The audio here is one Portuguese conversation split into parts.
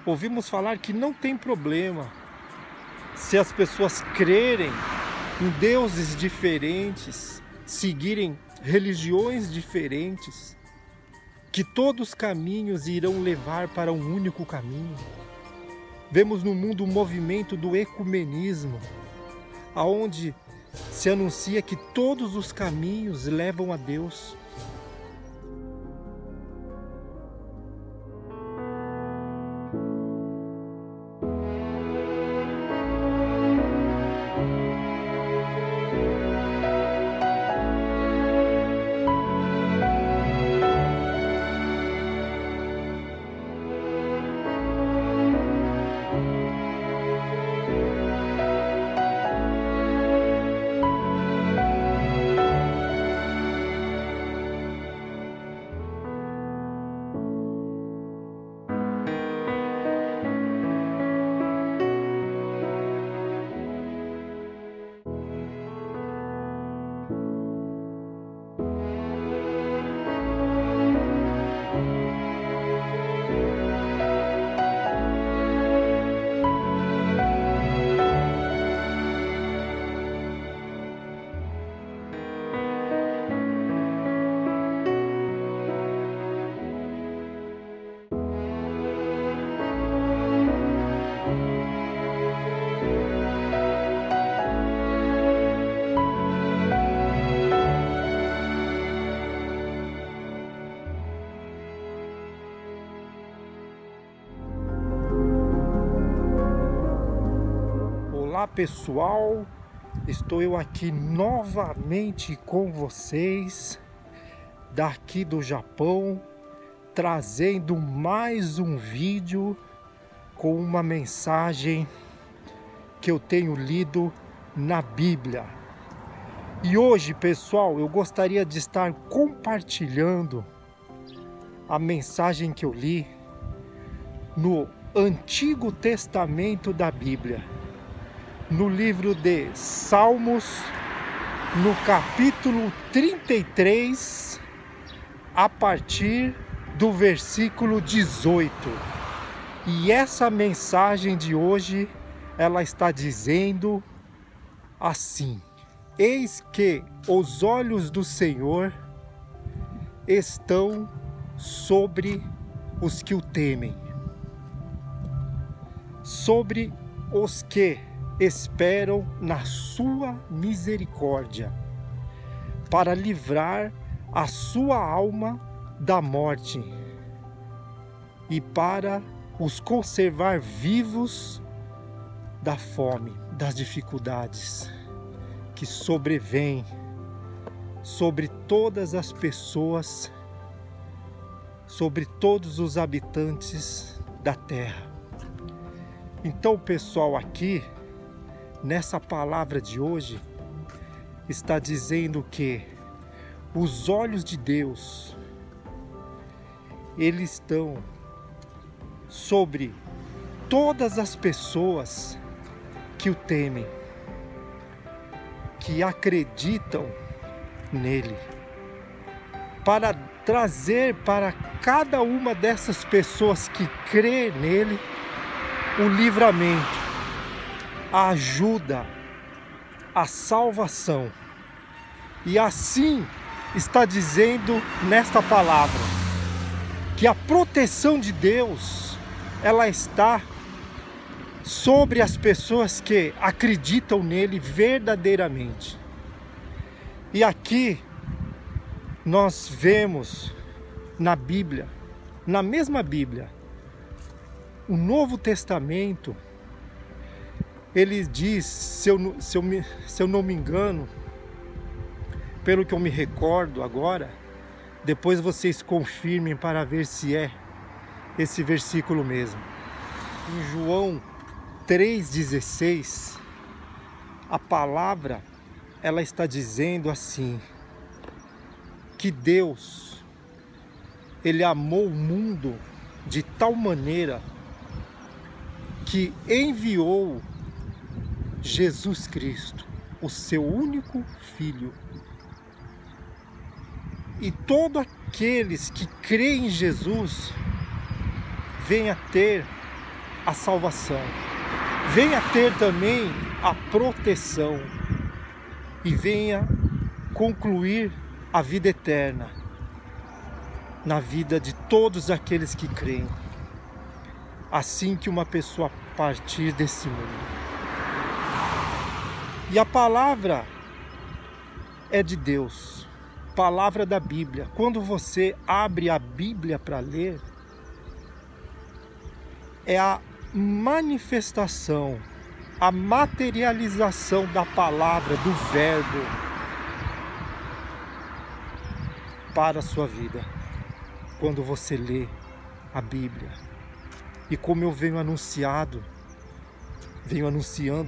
Ouvimos falar que não tem problema se as pessoas crerem em deuses diferentes, seguirem religiões diferentes, que todos os caminhos irão levar para um único caminho. Vemos no mundo o movimento do ecumenismo, aonde se anuncia que todos os caminhos levam a Deus. Olá pessoal, estou eu aqui novamente com vocês, daqui do Japão, trazendo mais um vídeo com uma mensagem que eu tenho lido na Bíblia. E hoje, pessoal, eu gostaria de estar compartilhando a mensagem que eu li no Antigo Testamento da Bíblia, no livro de Salmos, no capítulo 33, a partir do versículo 18. E essa mensagem de hoje, ela está dizendo assim: eis que os olhos do Senhor estão sobre os que o temem, sobre os que esperam na sua misericórdia, para livrar a sua alma da morte e para os conservar vivos da fome, das dificuldades que sobrevêm sobre todas as pessoas, sobre todos os habitantes da terra. Então, pessoal, aqui nessa palavra de hoje está dizendo que os olhos de Deus, eles estão sobre todas as pessoas que o temem, que acreditam nele, para trazer para cada uma dessas pessoas que crê nele o livramento, a ajuda, a salvação. E assim está dizendo nesta palavra que a proteção de Deus, ela está sobre as pessoas que acreditam nele verdadeiramente. E aqui nós vemos na Bíblia, na mesma Bíblia, o Novo Testamento, ele diz, se eu não me engano, pelo que eu me recordo agora, depois vocês confirmem para ver se é esse versículo mesmo. Em João 3,16, a palavra, ela está dizendo assim, que Deus, ele amou o mundo de tal maneira que enviou Jesus Cristo, o seu único Filho. E todos aqueles que creem em Jesus vêm a ter a salvação, venha ter também a proteção e venha concluir a vida eterna na vida de todos aqueles que creem, assim que uma pessoa partir desse mundo. E a palavra é de Deus, palavra da Bíblia. Quando você abre a Bíblia para ler, é a manifestação, a materialização da palavra, do verbo para a sua vida. Quando você lê a Bíblia, e como eu venho anunciando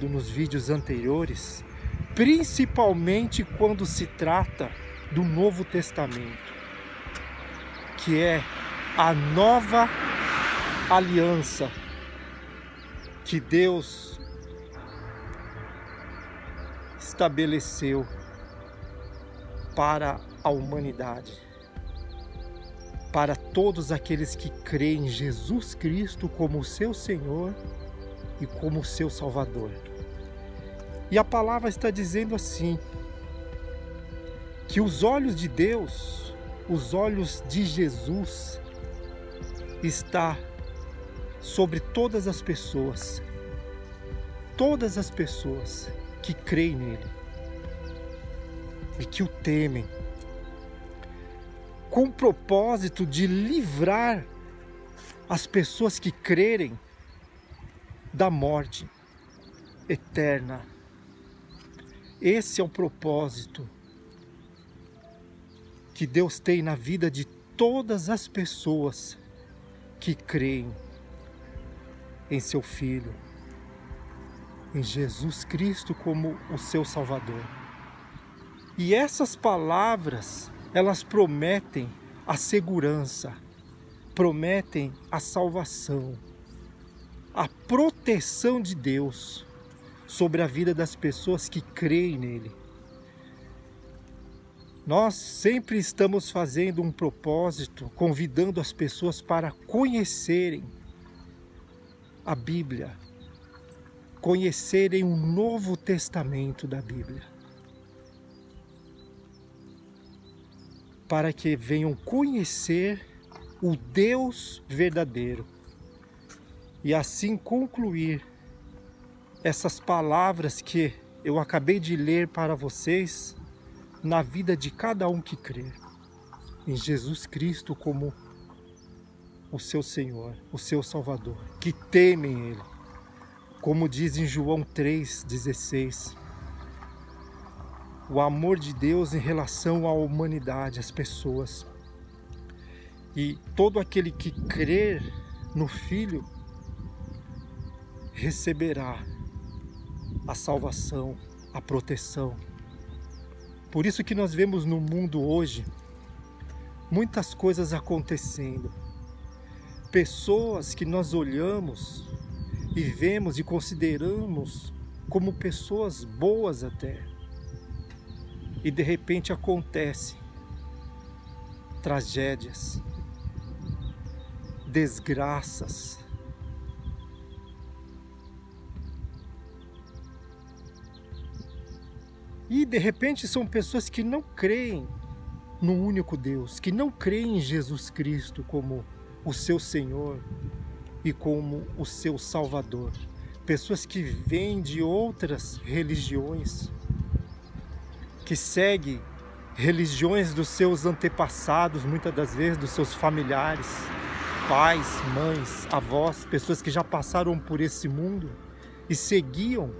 nos vídeos anteriores, principalmente quando se trata do Novo Testamento, que é a nova aliança que Deus estabeleceu para a humanidade, para todos aqueles que creem em Jesus Cristo como o seu Senhor e como o seu Salvador. E a palavra está dizendo assim, que os olhos de Deus, os olhos de Jesus, está sobre todas as pessoas que creem nele e que o temem, com o propósito de livrar as pessoas que crerem da morte eterna. Esse é o propósito que Deus tem na vida de todas as pessoas que creem em seu Filho, em Jesus Cristo como o seu Salvador. E essas palavras, elas prometem a segurança, prometem a salvação, a proteção de Deus sobre a vida das pessoas que creem nele. Nós sempre estamos fazendo um propósito, convidando as pessoas para conhecerem a Bíblia, conhecerem o Novo Testamento da Bíblia, para que venham conhecer o Deus verdadeiro e assim concluir essas palavras que eu acabei de ler para vocês na vida de cada um que crer em Jesus Cristo como o seu Senhor, o seu Salvador, que temem Ele, como diz em João 3,16. O amor de Deus em relação à humanidade, às pessoas. E todo aquele que crer no Filho receberá a salvação, a proteção. Por isso que nós vemos no mundo hoje muitas coisas acontecendo. Pessoas que nós olhamos e vemos e consideramos como pessoas boas até. E de repente acontece tragédias, desgraças. E de repente são pessoas que não creem no único Deus, que não creem em Jesus Cristo como o seu Senhor e como o seu Salvador. Pessoas que vêm de outras religiões, que seguem religiões dos seus antepassados, muitas das vezes dos seus familiares, pais, mães, avós, pessoas que já passaram por esse mundo e seguiam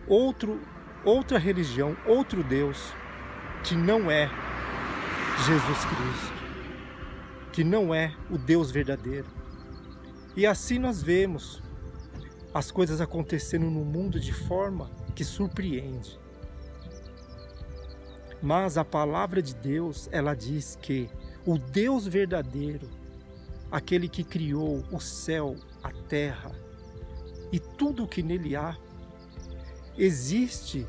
outra religião, outro Deus, que não é Jesus Cristo, que não é o Deus verdadeiro. E assim nós vemos as coisas acontecendo no mundo de forma que surpreende. Mas a palavra de Deus, ela diz que o Deus verdadeiro, aquele que criou o céu, a terra e tudo o que nele há, existe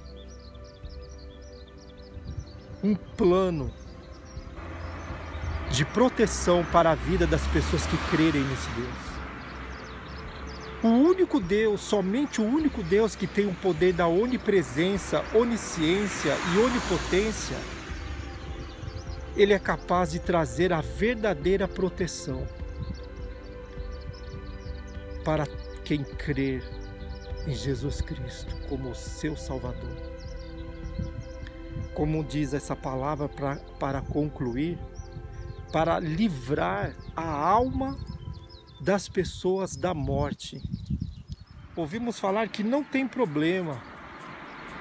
um plano de proteção para a vida das pessoas que crerem nesse Deus. O único Deus, somente o único Deus que tem o poder da onipresença, onisciência e onipotência, Ele é capaz de trazer a verdadeira proteção para quem crer em Jesus Cristo como seu Salvador. Como diz essa palavra para concluir, para livrar a alma das pessoas da morte. Ouvimos falar que não tem problema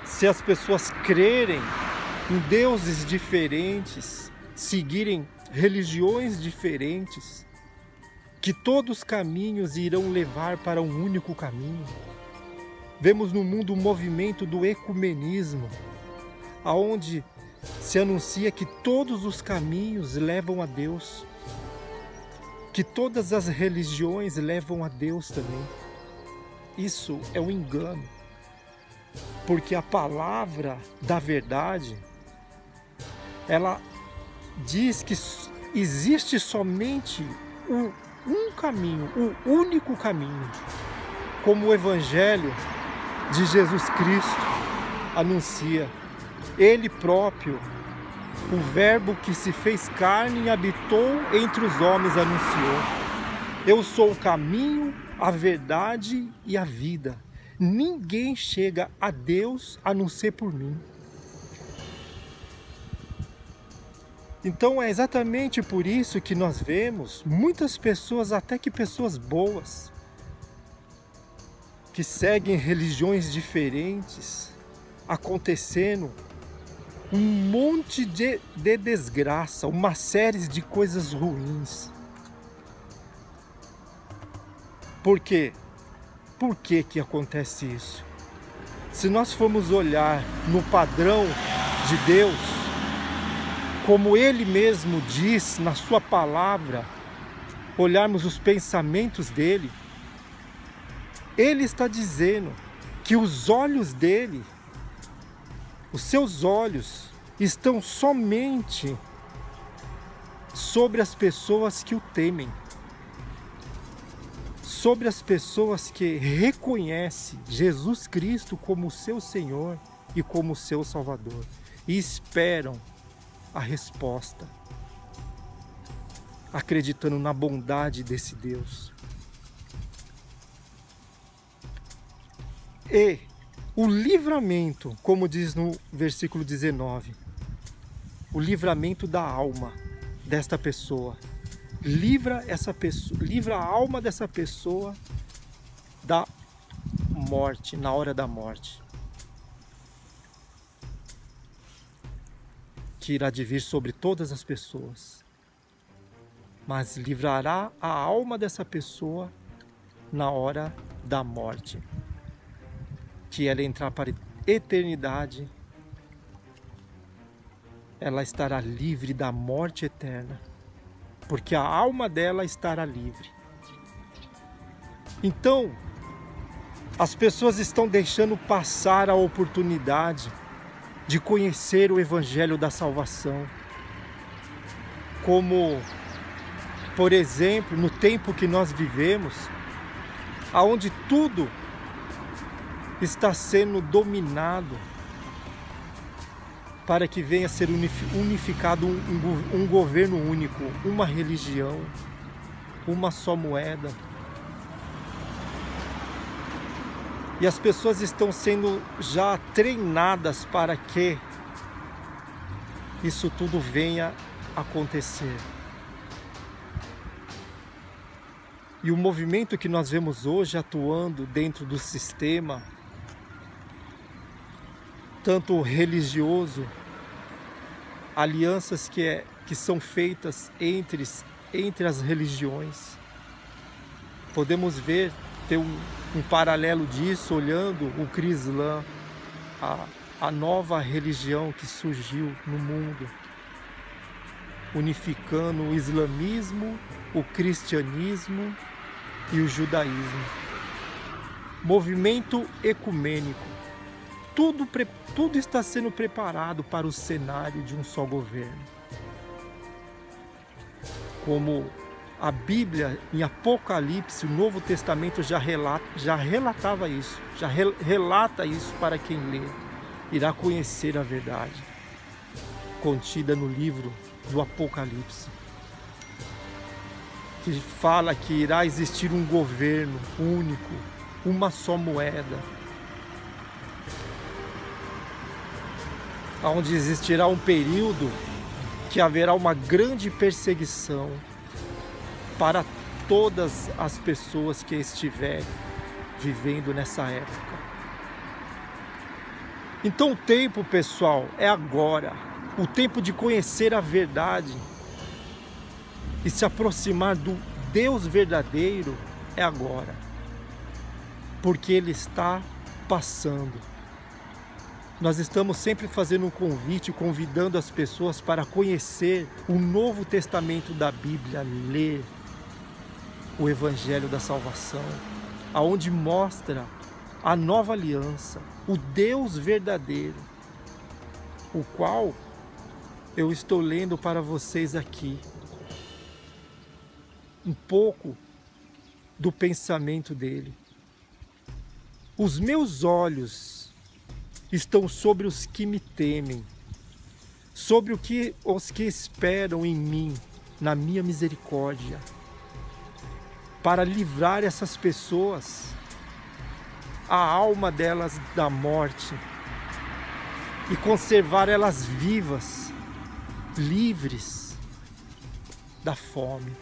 se as pessoas crerem em deuses diferentes, seguirem religiões diferentes, que todos os caminhos irão levar para um único caminho. Vemos no mundo o movimento do ecumenismo, aonde se anuncia que todos os caminhos levam a Deus, que todas as religiões levam a Deus também. Isso é um engano, porque a palavra da verdade, ela diz que existe somente um caminho, o único caminho, como o Evangelho de Jesus Cristo anuncia. Ele próprio, o Verbo que se fez carne e habitou entre os homens, anunciou: eu sou o caminho, a verdade e a vida. Ninguém chega a Deus a não ser por mim. Então é exatamente por isso que nós vemos muitas pessoas, até que pessoas boas, que seguem religiões diferentes, acontecendo um monte de desgraça, uma série de coisas ruins. Por quê? Por que que acontece isso? Se nós formos olhar no padrão de Deus, como Ele mesmo diz na sua palavra, olharmos os pensamentos dEle, Ele está dizendo que os olhos dEle, os seus olhos, estão somente sobre as pessoas que o temem, sobre as pessoas que reconhecem Jesus Cristo como seu Senhor e como seu Salvador e esperam a resposta, acreditando na bondade desse Deus. E o livramento, como diz no versículo 19, o livramento da alma desta pessoa, livra a alma dessa pessoa da morte, na hora da morte, que irá de vir sobre todas as pessoas, mas livrará a alma dessa pessoa na hora da morte, que ela entrar para a eternidade, ela estará livre da morte eterna, porque a alma dela estará livre. Então, as pessoas estão deixando passar a oportunidade de conhecer o Evangelho da salvação, como, por exemplo, no tempo que nós vivemos, aonde tudo está sendo dominado para que venha a ser unificado um governo único, uma religião, uma só moeda. E as pessoas estão sendo já treinadas para que isso tudo venha a acontecer. E o movimento que nós vemos hoje atuando dentro do sistema, tanto religioso, alianças que são feitas entre as religiões. Podemos ver, ter um paralelo disso, olhando o Crislã, a nova religião que surgiu no mundo, unificando o islamismo, o cristianismo e o judaísmo. Movimento ecumênico. Tudo está sendo preparado para o cenário de um só governo. Como a Bíblia, em Apocalipse, o Novo Testamento já relatava isso, relata isso para quem lê, irá conhecer a verdade contida no livro do Apocalipse, que fala que irá existir um governo único, uma só moeda, onde existirá um período que haverá uma grande perseguição para todas as pessoas que estiverem vivendo nessa época. Então o tempo, pessoal, é agora. O tempo de conhecer a verdade e se aproximar do Deus verdadeiro é agora. Porque Ele está passando. Nós estamos sempre fazendo um convite, convidando as pessoas para conhecer o Novo Testamento da Bíblia, ler o Evangelho da Salvação, aonde mostra a nova aliança, o Deus verdadeiro, o qual eu estou lendo para vocês aqui um pouco do pensamento dele. Os meus olhos estão sobre os que me temem, sobre os que esperam em mim, na minha misericórdia, para livrar essas pessoas, a alma delas da morte, e conservar elas vivas, livres da fome.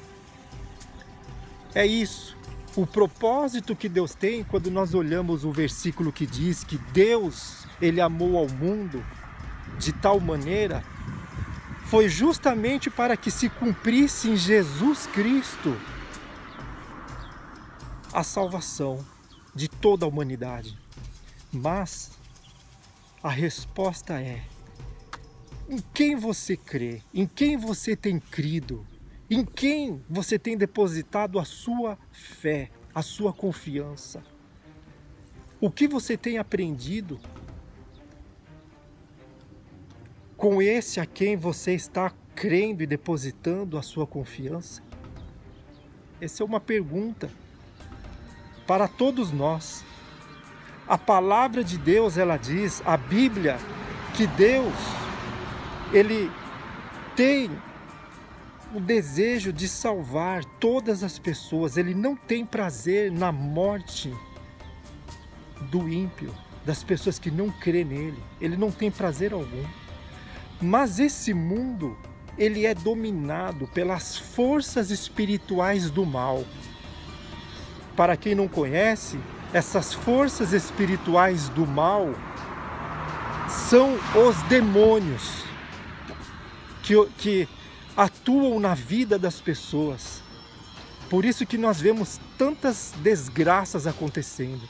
É isso, o propósito que Deus tem quando nós olhamos o versículo que diz que Deus, Ele amou ao mundo de tal maneira, foi justamente para que se cumprisse em Jesus Cristo a salvação de toda a humanidade. Mas a resposta é: em quem você crê? Em quem você tem crido? Em quem você tem depositado a sua fé, a sua confiança? O que você tem aprendido com esse a quem você está crendo e depositando a sua confiança? Essa é uma pergunta para todos nós. A palavra de Deus, ela diz, a Bíblia, que Deus, Ele tem o desejo de salvar todas as pessoas. Ele não tem prazer na morte do ímpio, das pessoas que não crêem nele. Ele não tem prazer algum. Mas esse mundo, ele é dominado pelas forças espirituais do mal. Para quem não conhece, essas forças espirituais do mal são os demônios que atuam na vida das pessoas. Por isso que nós vemos tantas desgraças acontecendo.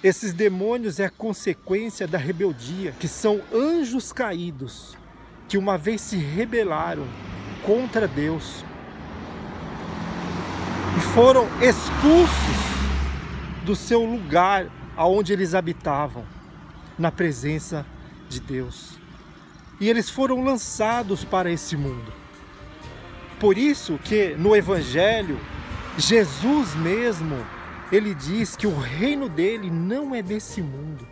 Esses demônios é a consequência da rebeldia, que são anjos caídos, que uma vez se rebelaram contra Deus e foram expulsos do seu lugar aonde eles habitavam, na presença de Deus. E eles foram lançados para esse mundo. Por isso que no Evangelho, Jesus mesmo, ele diz que o reino dele não é desse mundo,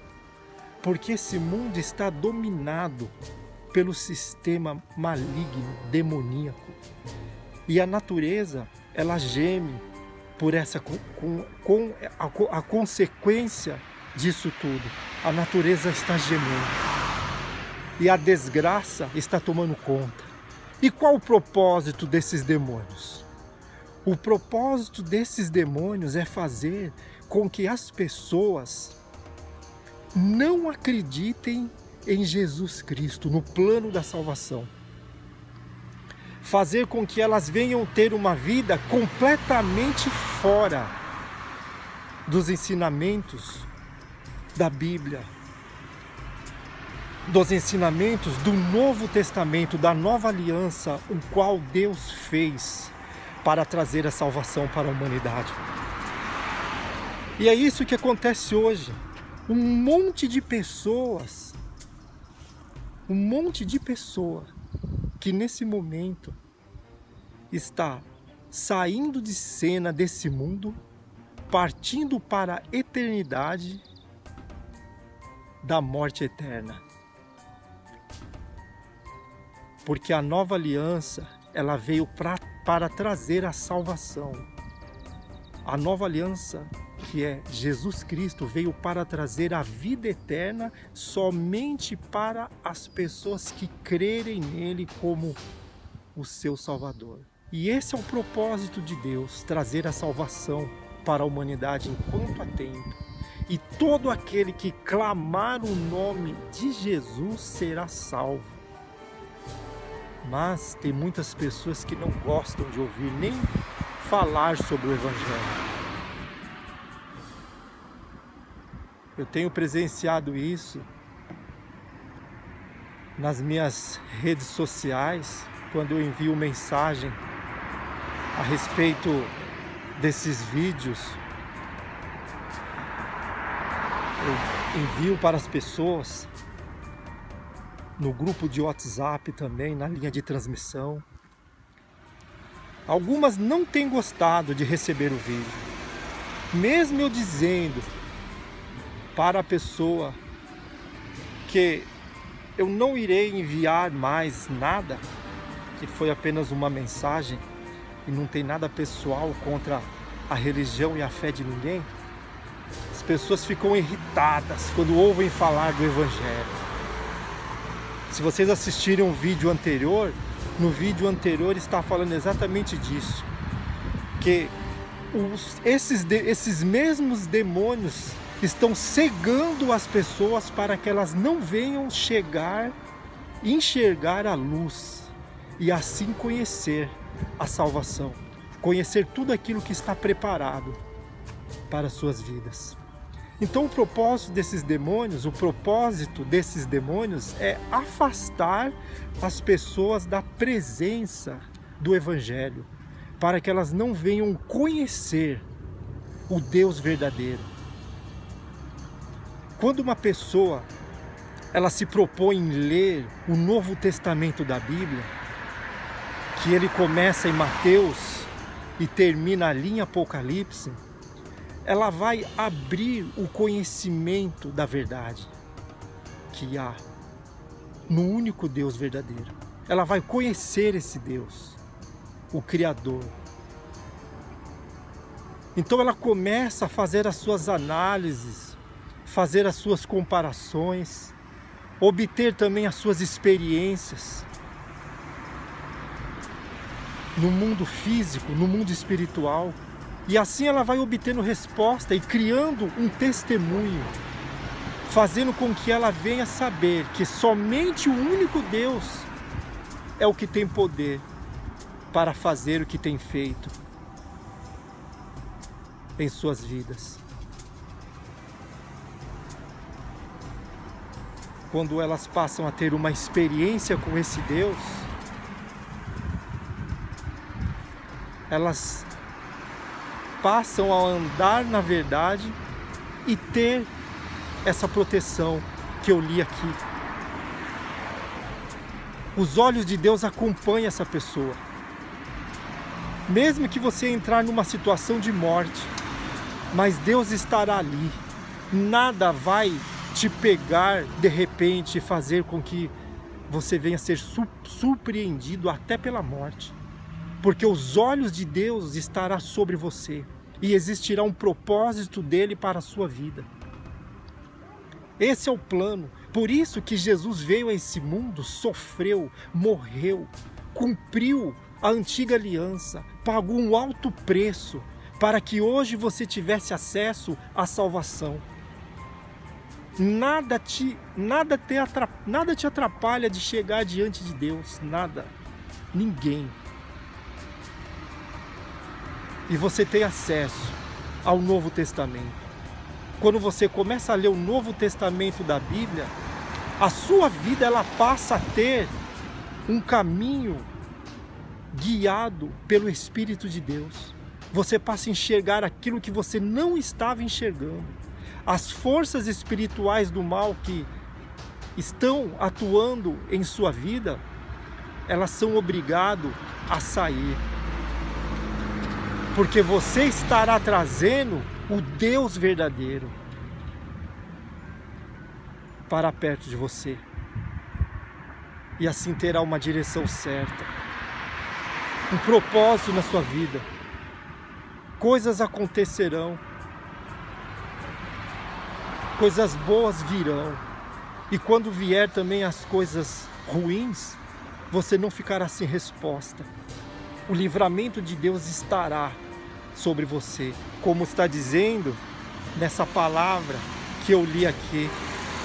porque esse mundo está dominado pelo sistema maligno, demoníaco. E a natureza, ela geme por essa a consequência disso tudo. A natureza está gemendo e a desgraça está tomando conta. E qual o propósito desses demônios? O propósito desses demônios é fazer com que as pessoas não acreditem em Jesus Cristo, no plano da salvação. Fazer com que elas venham ter uma vida completamente fora dos ensinamentos da Bíblia, dos ensinamentos do Novo Testamento, da nova aliança, o qual Deus fez para trazer a salvação para a humanidade. E é isso que acontece hoje. Um monte de pessoas que nesse momento está saindo de cena desse mundo, partindo para a eternidade da morte eterna. Porque a nova aliança, ela veio para trazer a salvação. A nova aliança, que é Jesus Cristo, veio para trazer a vida eterna somente para as pessoas que crerem nele como o seu Salvador. E esse é o propósito de Deus, trazer a salvação para a humanidade enquanto há tempo. E todo aquele que clamar o nome de Jesus será salvo. Mas tem muitas pessoas que não gostam de ouvir nem falar sobre o Evangelho. Eu tenho presenciado isso nas minhas redes sociais, quando eu envio mensagem a respeito desses vídeos. Eu envio para as pessoas no grupo de WhatsApp também, na linha de transmissão. Algumas não têm gostado de receber o vídeo. Mesmo eu dizendo para a pessoa que eu não irei enviar mais nada, que foi apenas uma mensagem e não tem nada pessoal contra a religião e a fé de ninguém, as pessoas ficam irritadas quando ouvem falar do Evangelho. Se vocês assistirem um vídeo anterior, no vídeo anterior está falando exatamente disso, que esses mesmos demônios estão cegando as pessoas para que elas não venham enxergar a luz e assim conhecer a salvação, conhecer tudo aquilo que está preparado para as suas vidas. Então o propósito desses demônios é afastar as pessoas da presença do Evangelho, para que elas não venham conhecer o Deus verdadeiro. Quando uma pessoa ela se propõe em ler o Novo Testamento da Bíblia, que ele começa em Mateus e termina ali em Apocalipse, ela vai abrir o conhecimento da verdade que há no único Deus verdadeiro. Ela vai conhecer esse Deus, o Criador. Então ela começa a fazer as suas análises, fazer as suas comparações, obter também as suas experiências no mundo físico, no mundo espiritual. E assim ela vai obtendo resposta e criando um testemunho, fazendo com que ela venha saber que somente o único Deus é o que tem poder para fazer o que tem feito em suas vidas. Quando elas passam a ter uma experiência com esse Deus, elas passam a andar na verdade e ter essa proteção que eu li aqui. Os olhos de Deus acompanham essa pessoa. Mesmo que você entrar numa situação de morte, mas Deus estará ali. Nada vai te pegar de repente e fazer com que você venha a ser surpreendido até pela morte. Porque os olhos de Deus estarão sobre você e existirá um propósito dele para a sua vida. Esse é o plano. Por isso que Jesus veio a esse mundo, sofreu, morreu, cumpriu a antiga aliança, pagou um alto preço para que hoje você tivesse acesso à salvação. Nada te atrapalha de chegar diante de Deus, nada, ninguém. E você tem acesso ao Novo Testamento. Quando você começa a ler o Novo Testamento da Bíblia, a sua vida ela passa a ter um caminho guiado pelo Espírito de Deus. Você passa a enxergar aquilo que você não estava enxergando. As forças espirituais do mal que estão atuando em sua vida, elas são obrigadas a sair. porque você estará trazendo o Deus verdadeiro para perto de você. E assim terá uma direção certa, um propósito na sua vida. Coisas acontecerão, coisas boas virão. E quando vier também as coisas ruins, você não ficará sem resposta. O livramento de Deus estará sobre você, como está dizendo nessa palavra que eu li aqui.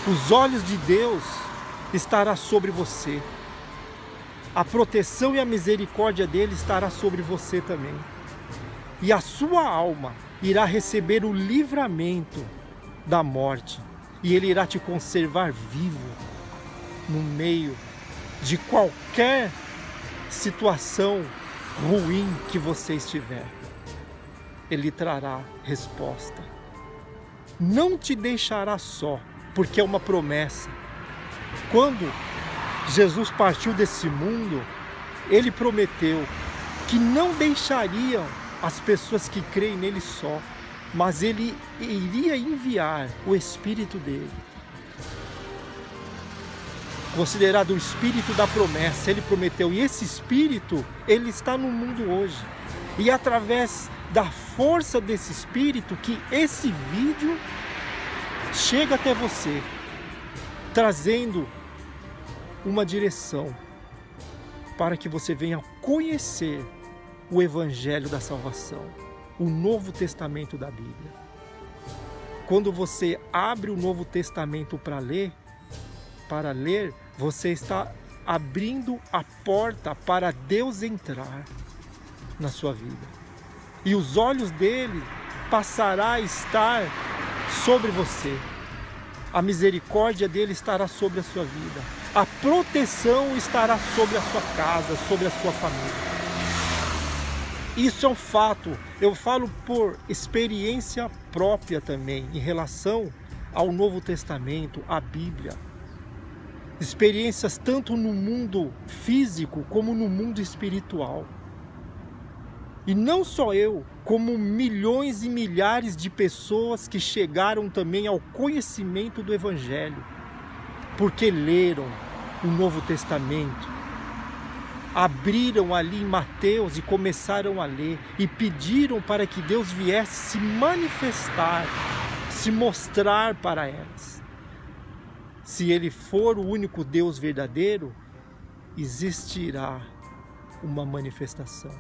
Os olhos de Deus estará sobre você. A proteção e a misericórdia dele estará sobre você também. E a sua alma irá receber o livramento da morte. E ele irá te conservar vivo no meio de qualquer situação ruim que você estiver. Ele trará resposta. Não te deixará só, porque é uma promessa. Quando Jesus partiu desse mundo, ele prometeu que não deixariam as pessoas que creem nele só, mas ele iria enviar o Espírito dele. Considerado o Espírito da promessa, ele prometeu, e esse Espírito, ele está no mundo hoje. E é através da força desse Espírito que esse vídeo chega até você, trazendo uma direção para que você venha conhecer o Evangelho da salvação, o Novo Testamento da Bíblia. Quando você abre o Novo Testamento para ler, você está abrindo a porta para Deus entrar na sua vida. E os olhos dele passará a estar sobre você. A misericórdia dele estará sobre a sua vida. A proteção estará sobre a sua casa, sobre a sua família. Isso é um fato. Eu falo por experiência própria também, em relação ao Novo Testamento, à Bíblia. Experiências tanto no mundo físico como no mundo espiritual. E não só eu, como milhões e milhares de pessoas que chegaram também ao conhecimento do Evangelho, porque leram o Novo Testamento, abriram ali em Mateus e começaram a ler, e pediram para que Deus viesse se manifestar, se mostrar para elas. Se Ele for o único Deus verdadeiro, existirá uma manifestação.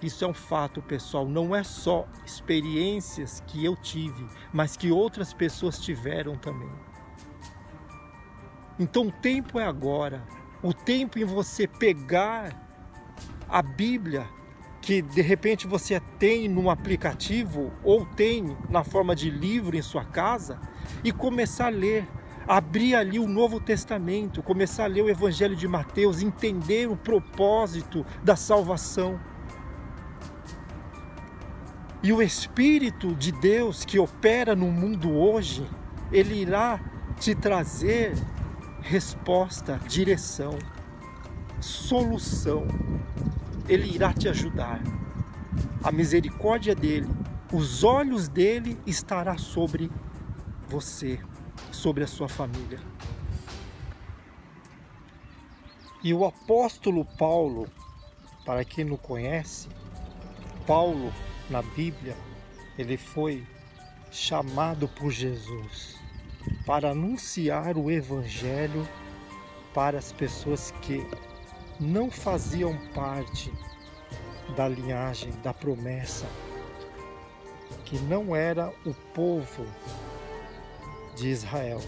Isso é um fato, pessoal, não é só experiências que eu tive, mas que outras pessoas tiveram também. Então o tempo é agora, o tempo em você pegar a Bíblia, que de repente você tem num aplicativo ou tem na forma de livro em sua casa, e começar a ler, abrir ali o Novo Testamento, começar a ler o Evangelho de Mateus, entender o propósito da salvação. E o Espírito de Deus que opera no mundo hoje, ele irá te trazer resposta, direção, solução. Ele irá te ajudar. A misericórdia dele, os olhos dele estará sobre você, sobre a sua família. E o apóstolo Paulo, para quem não conhece, Paulo na Bíblia, ele foi chamado por Jesus para anunciar o Evangelho para as pessoas que não faziam parte da linhagem, da promessa, que não era o povo de Israel.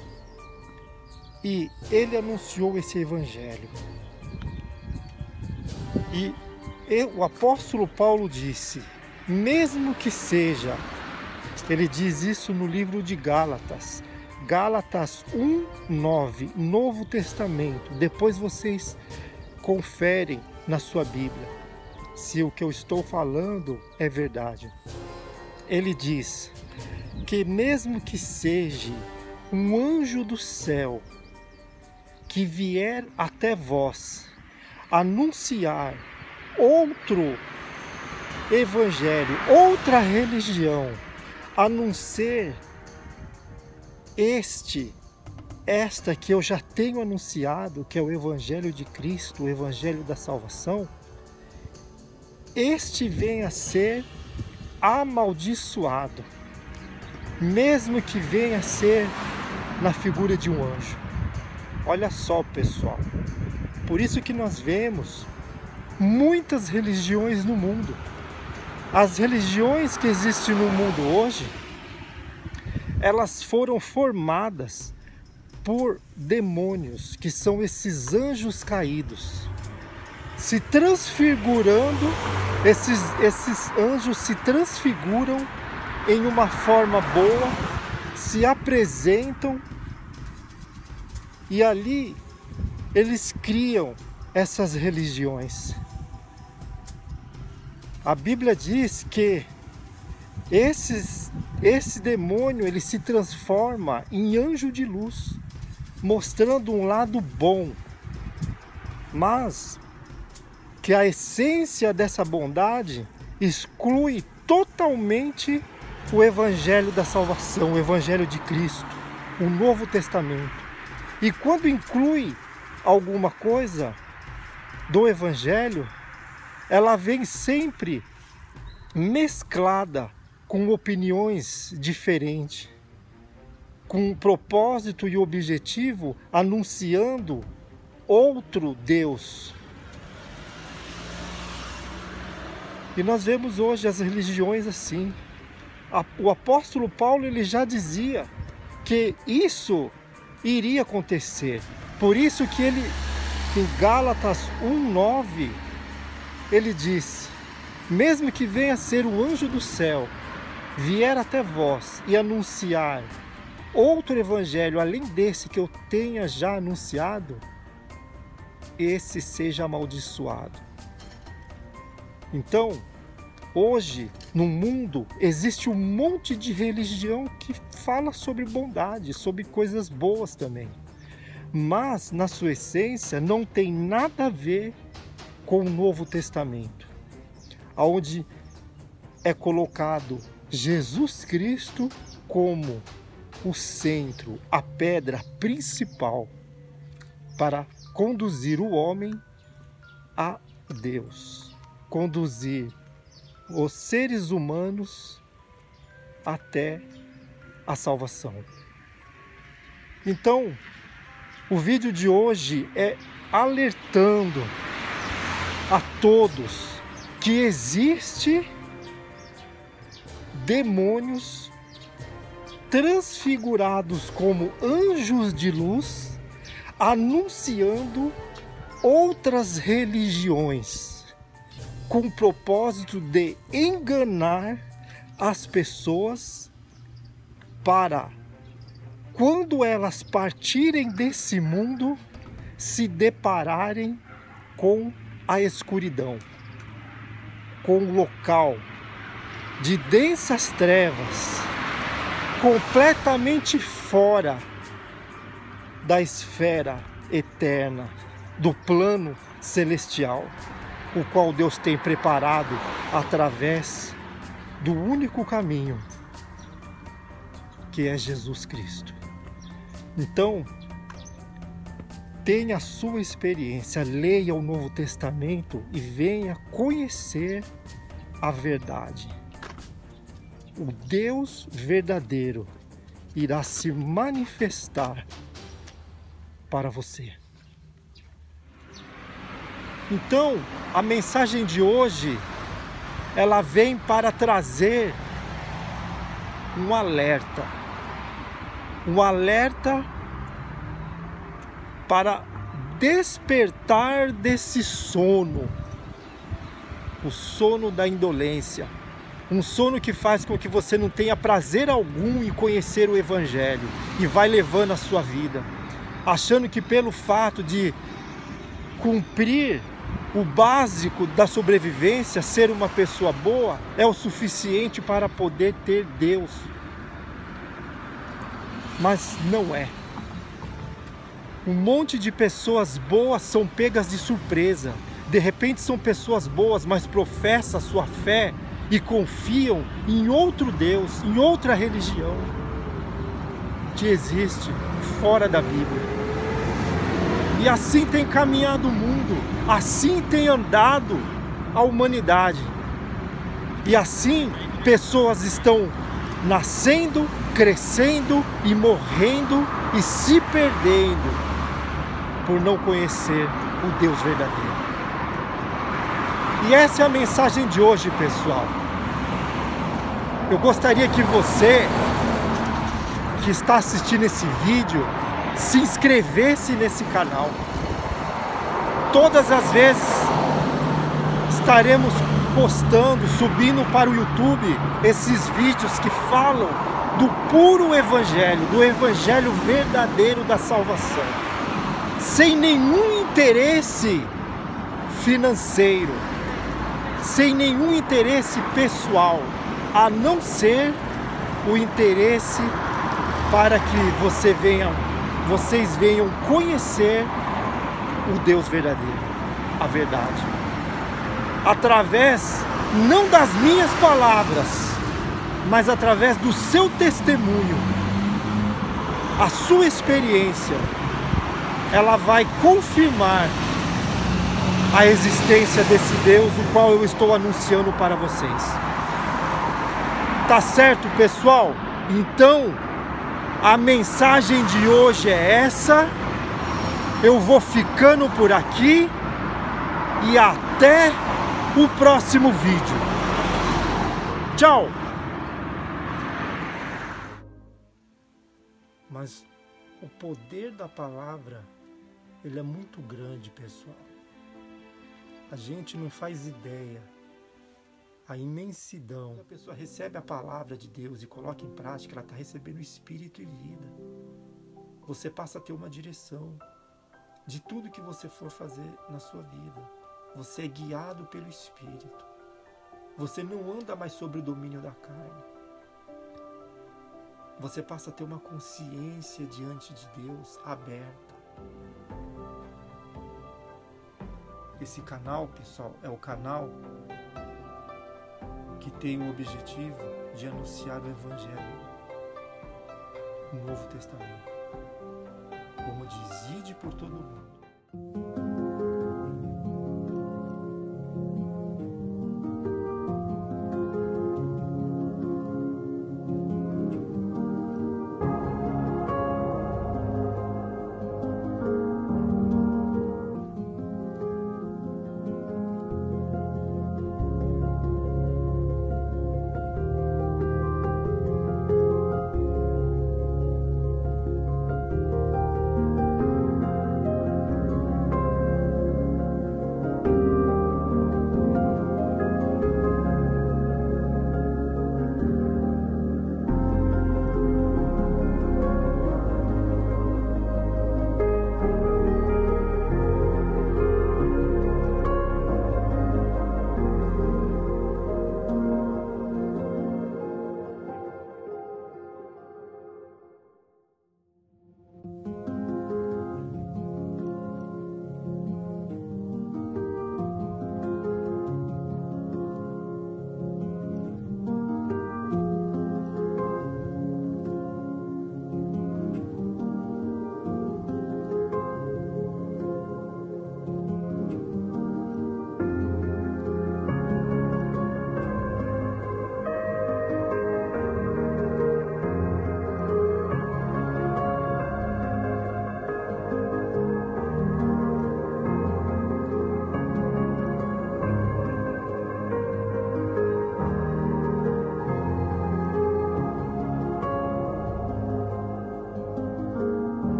E ele anunciou esse Evangelho. E o apóstolo Paulo disse, mesmo que seja, ele diz isso no livro de Gálatas, Gálatas 1:9, Novo Testamento. Depois vocês conferem na sua Bíblia se o que eu estou falando é verdade. Ele diz que mesmo que seja um anjo do céu que vier até vós anunciar outro evangelho, outra religião, a não ser esta que eu já tenho anunciado, que é o Evangelho de Cristo, o Evangelho da salvação, este vem a ser amaldiçoado, mesmo que venha a ser na figura de um anjo. Olha só, pessoal, por isso que nós vemos muitas religiões no mundo. As religiões que existem no mundo hoje, elas foram formadas por demônios, que são esses anjos caídos, se transfigurando. Esses anjos se transfiguram em uma forma boa, se apresentam, e ali eles criam essas religiões. A Bíblia diz que esse demônio, ele se transforma em anjo de luz, mostrando um lado bom, mas que a essência dessa bondade exclui totalmente o Evangelho da salvação, o Evangelho de Cristo, o Novo Testamento. E quando inclui alguma coisa do Evangelho, ela vem sempre mesclada com opiniões diferentes, com um propósito e objetivo, anunciando outro Deus. E nós vemos hoje as religiões assim. O apóstolo Paulo, ele já dizia que isso iria acontecer. Por isso que ele, em Gálatas 1:9, ele diz: mesmo que venha ser o anjo do céu, vier até vós e anunciar outro evangelho além desse que eu tenha já anunciado, esse seja amaldiçoado. Então, hoje, no mundo, existe um monte de religião que fala sobre bondade, sobre coisas boas também. Mas, na sua essência, não tem nada a ver com o Novo Testamento, onde é colocado Jesus Cristo como o centro, a pedra principal para conduzir o homem a Deus, conduzir os seres humanos até a salvação. Então, o vídeo de hoje é alertando a todos que existe demônios transfigurados como anjos de luz, anunciando outras religiões, com o propósito de enganar as pessoas para, quando elas partirem desse mundo, se depararem com a escuridão, com um local de densas trevas, completamente fora da esfera eterna, do plano celestial, o qual Deus tem preparado através do único caminho, que é Jesus Cristo. Então, tenha a sua experiência, leia o Novo Testamento e venha conhecer a verdade. O Deus verdadeiro irá se manifestar para você. Então, a mensagem de hoje, ela vem para trazer um alerta para despertar desse sono, o sono da indolência, um sono que faz com que você não tenha prazer algum em conhecer o Evangelho e vai levando a sua vida, achando que pelo fato de cumprir o básico da sobrevivência, ser uma pessoa boa, é o suficiente para poder ter Deus. Mas não é. Um monte de pessoas boas são pegas de surpresa, De repente são pessoas boas, mas professam a sua fé e confiam em outro Deus, em outra religião que existe fora da Bíblia. E assim tem caminhado o mundo, assim tem andado a humanidade. E assim pessoas estão nascendo, crescendo e morrendo e se perdendo por não conhecer o Deus verdadeiro. E essa é a mensagem de hoje, pessoal. Eu gostaria que você que está assistindo esse vídeo se inscrevesse nesse canal. Todas as vezes estaremos postando, subindo para o YouTube esses vídeos que falam do puro evangelho, do evangelho verdadeiro da salvação, sem nenhum interesse financeiro, sem nenhum interesse pessoal, a não ser o interesse para que vocês venham conhecer o Deus verdadeiro, a verdade. Através, não das minhas palavras, mas através do seu testemunho, a sua experiência, ela vai confirmar a existência desse Deus, o qual eu estou anunciando para vocês. Tá certo, pessoal? Então, a mensagem de hoje é essa. Eu vou ficando por aqui e até o próximo vídeo. Tchau! Mas o poder da palavra, ele é muito grande, pessoal. A gente não faz ideia a imensidão. Quando a pessoa recebe a palavra de Deus e coloca em prática, ela está recebendo espírito e vida. Você passa a ter uma direção de tudo que você for fazer na sua vida. Você é guiado pelo Espírito. Você não anda mais sobre o domínio da carne. Você passa a ter uma consciência diante de Deus aberta. Esse canal, pessoal, é o canal que tem o objetivo de anunciar o Evangelho, o Novo Testamento. Como diz, ide por todo mundo.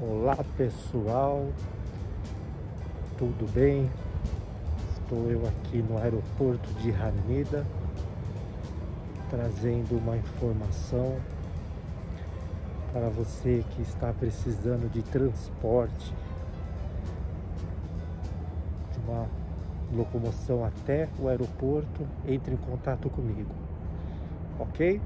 Olá pessoal, tudo bem? Estou eu aqui no aeroporto de Haneda trazendo uma informação para você que está precisando de transporte, de uma locomoção até o aeroporto. Entre em contato comigo, ok?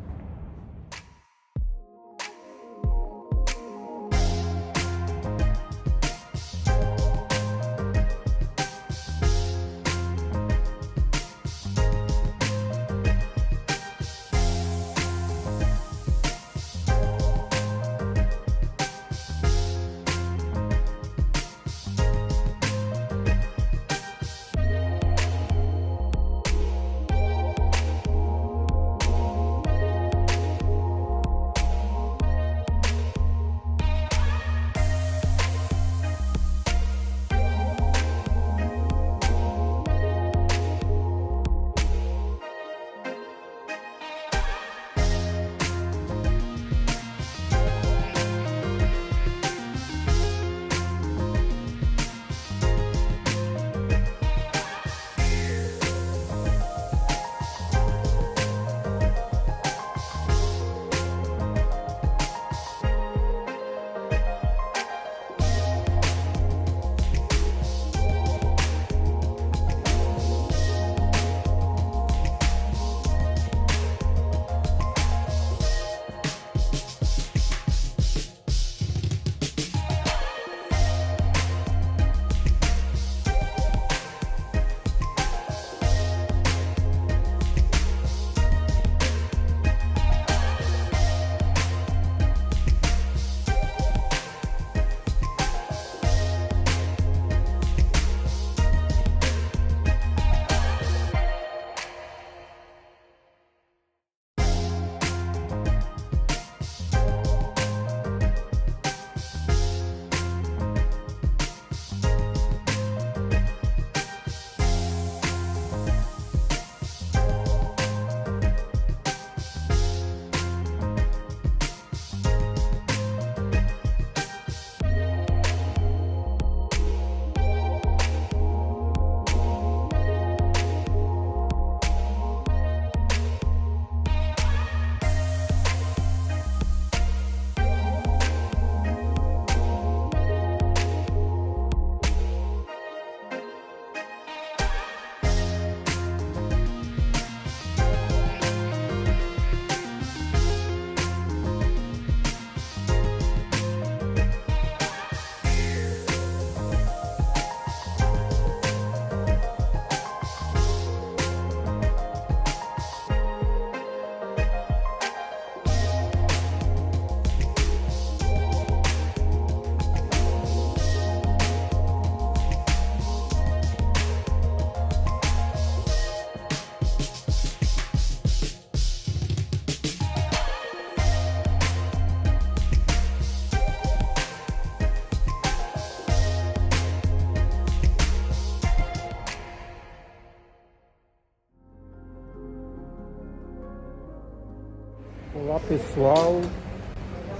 Olá pessoal,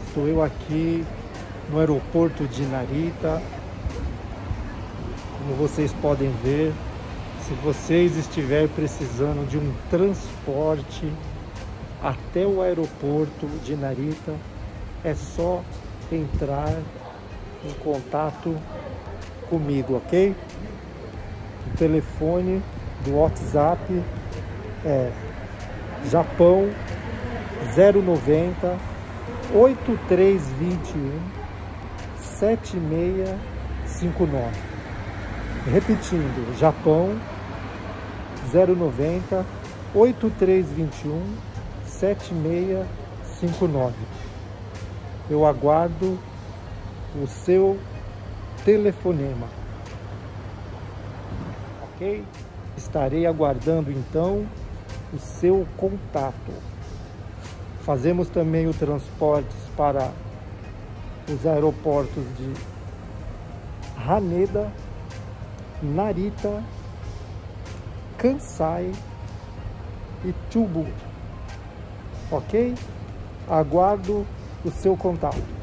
estou eu aqui no aeroporto de Narita. Como vocês podem ver, se vocês estiverem precisando de um transporte até o aeroporto de Narita, é só entrar em contato comigo, ok? O telefone do WhatsApp é Japão 090 8321 7659. Repetindo, Japão 090 8321 7659. Eu aguardo o seu telefonema, ok? Estarei aguardando então o seu contato. Fazemos também o transporte para os aeroportos de Haneda, Narita, Kansai e Chubu, ok? Aguardo o seu contato.